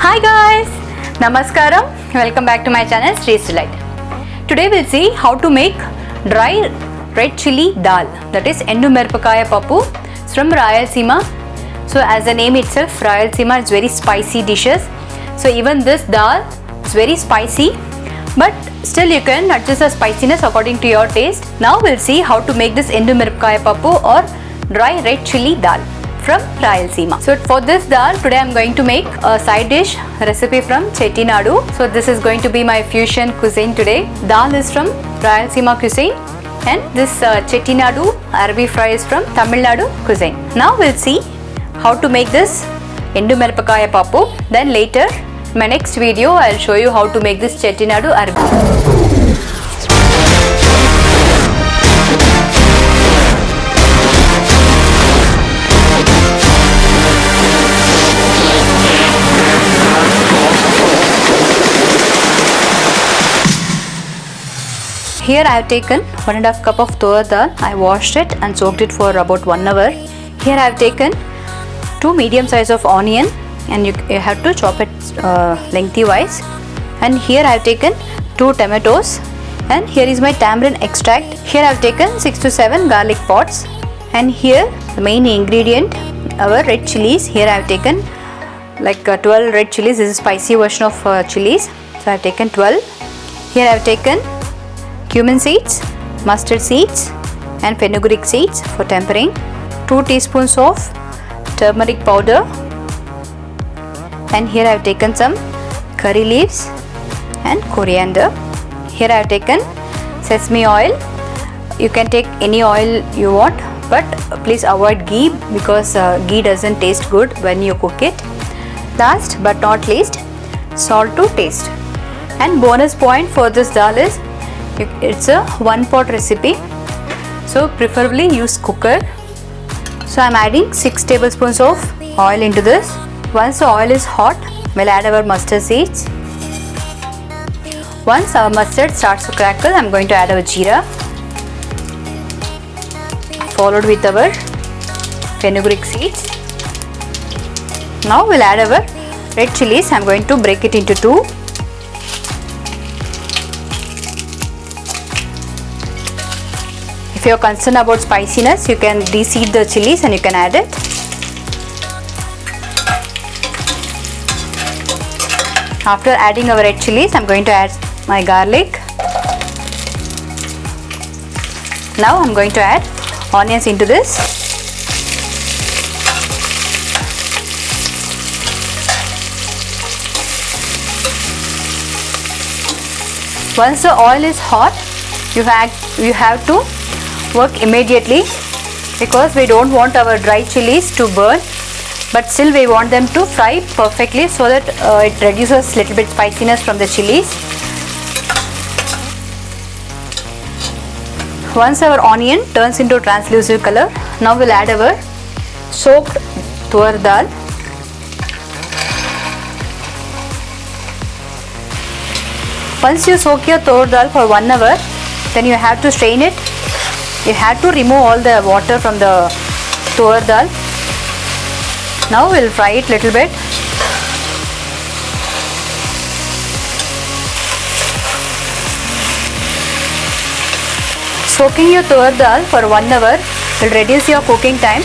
Hi guys, Namaskaram. Welcome back to my channel Taste Delight. Today we'll see how to make dry red chili dal, that is Endu Mirapakaya Pappu from Rayalaseema. So as the name itself, Rayalaseema is very spicy dishes. So even this dal is very spicy, but still you can adjust the spiciness according to your taste. Now we'll see how to make this Endu Mirapakaya Pappu or dry red chili dal from Rayalaseema. So for this dal, today I am going to make a side dish recipe from Chettinadu. So this is going to be my fusion cuisine today. Dal is from Rayalaseema cuisine and this Chettinadu Arabi fry is from Tamil Nadu cuisine. Now we'll see how to make this Endu Mirapakaya Pappu. Then later, in my next video, I'll show you how to make this Chettinadu Arabi. Here I have taken 1.5 cup of tur dal. I washed it and soaked it for about 1 hour. Here I have taken 2 medium size of onion and you have to chop it lengthwise. And here I have taken 2 tomatoes and here is my tamarind extract. Here I have taken 6 to 7 garlic pods and here the main ingredient, our red chilies. Here I have taken like 12 red chilies. This is a spicy version of chilies. So I have taken 12. Here I have taken cumin seeds, mustard seeds and fenugreek seeds for tempering, 2 teaspoons of turmeric powder, and here I have taken some curry leaves and coriander. Here I have taken sesame oil. You can take any oil you want, but please avoid ghee because ghee doesn't taste good when you cook it. Last but not least, salt to taste. And bonus point for this dal is it's a 1-pot recipe, so preferably use cooker. So I'm adding 6 tablespoons of oil into this. Once the oil is hot, we'll add our mustard seeds. Once our mustard starts to crackle, I'm going to add our jeera, followed with our fenugreek seeds. Now we'll add our red chilies. I'm going to break it into 2. If you are concerned about spiciness, you can de-seed the chilies and you can add it. After adding our red chilies, I am going to add my garlic. Now I am going to add onions into this. Once the oil is hot, you have to work immediately because we don't want our dry chilies to burn, but still we want them to fry perfectly so that it reduces little bit spiciness from the chilies. Once our onion turns into translucent color, now we'll add our soaked tur dal. Once you soak your tur dal for 1 hour, then you have to strain it. You have to remove all the water from the tur dal. Now we'll fry it little bit. Soaking your tur dal for 1 hour will reduce your cooking time.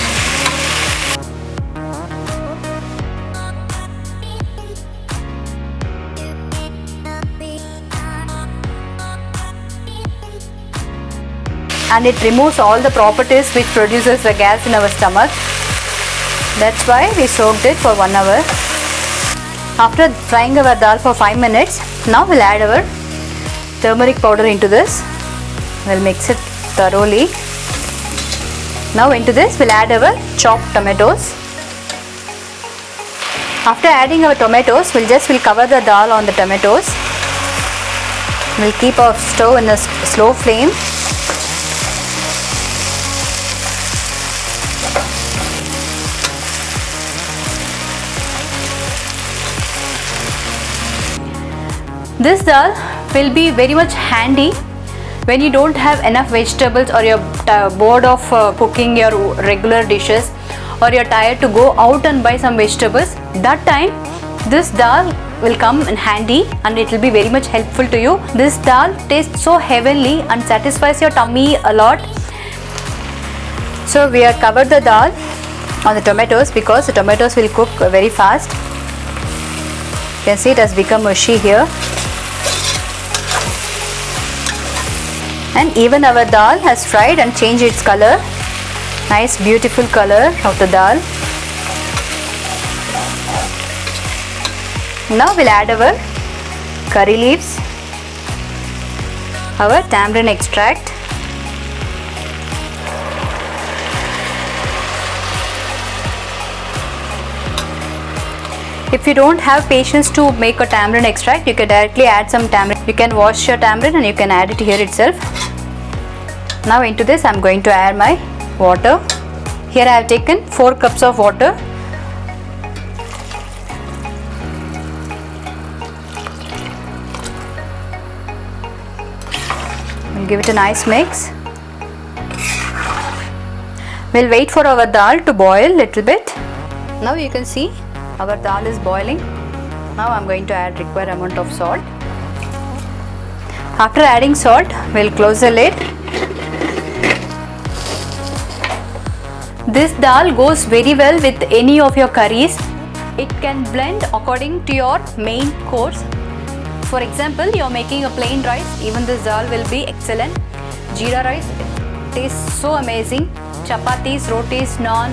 And it removes all the properties which produces the gas in our stomach. That's why we soaked it for 1 hour. After frying our dal for 5 minutes, now we'll add our turmeric powder into this. We'll mix it thoroughly. Now into this we'll add our chopped tomatoes. After adding our tomatoes, we'll cover the dal on the tomatoes. We'll keep our stove in a slow flame. This dal will be very much handy when you don't have enough vegetables or you're bored of cooking your regular dishes or you're tired to go out and buy some vegetables. That time This dal will come in handy and it will be very much helpful to you. This dal tastes so heavenly and satisfies your tummy a lot. So we have covered the dal on the tomatoes because the tomatoes will cook very fast. You can see it has become mushy here. And even our dal has fried and changed its color. Nice beautiful color of the dal. Now we'll add our curry leaves, our tamarind extract, if you don't have patience to make a tamarind extract, you can directly add some tamarind. You can wash your tamarind and you can add it here itself. Now into this I am going to add my water. Here I have taken 4 cups of water. We'll give it a nice mix. We'll wait for our dal to boil little bit. Now you can see our dal is boiling. Now I'm going to add required amount of salt. After adding salt, we'll close the lid. This dal goes very well with any of your curries. It can blend according to your main course. For example, you're making a plain rice, even this dal will be excellent. Jeera rice tastes so amazing. Chapatis, rotis, naan,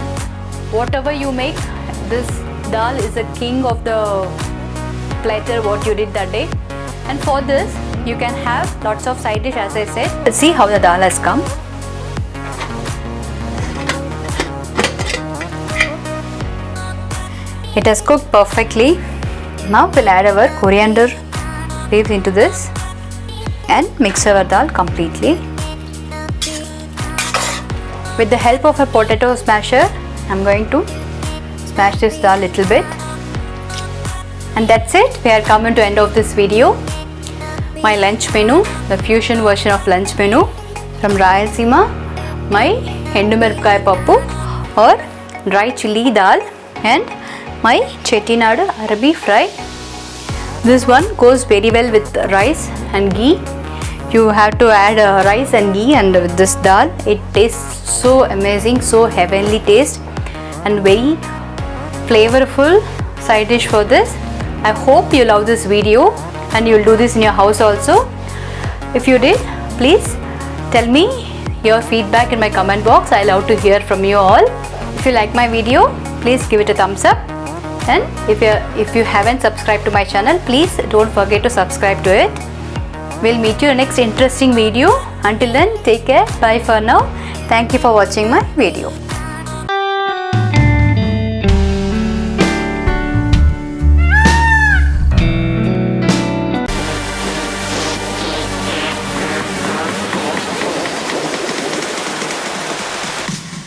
whatever you make, this dal is the king of the platter what you did that day. And for this, you can have lots of side dish as I said. Let's see how the dal has come. It has cooked perfectly. Now we'll add our coriander leaves into this and mix our dal completely. With the help of a potato smasher, I'm going to smash this dal little bit. And that's it. We are coming to end of this video. My lunch menu, the fusion version of lunch menu from Rayalaseema, my Endu Mirapakaya Pappu or dry chilli dal and my chettinad Arabi fry. This one goes very well with rice and ghee. You have to add rice and ghee and this dal. It tastes so amazing, so heavenly taste and very flavorful side dish for this. I hope you love this video and you will do this in your house also. If you did, please tell me your feedback in my comment box. I love to hear from you all. If you like my video, please give it a thumbs up. And if you haven't subscribed to my channel, please don't forget to subscribe to it. We'll meet you in the next interesting video. Until then, take care. Bye for now. Thank you for watching my video.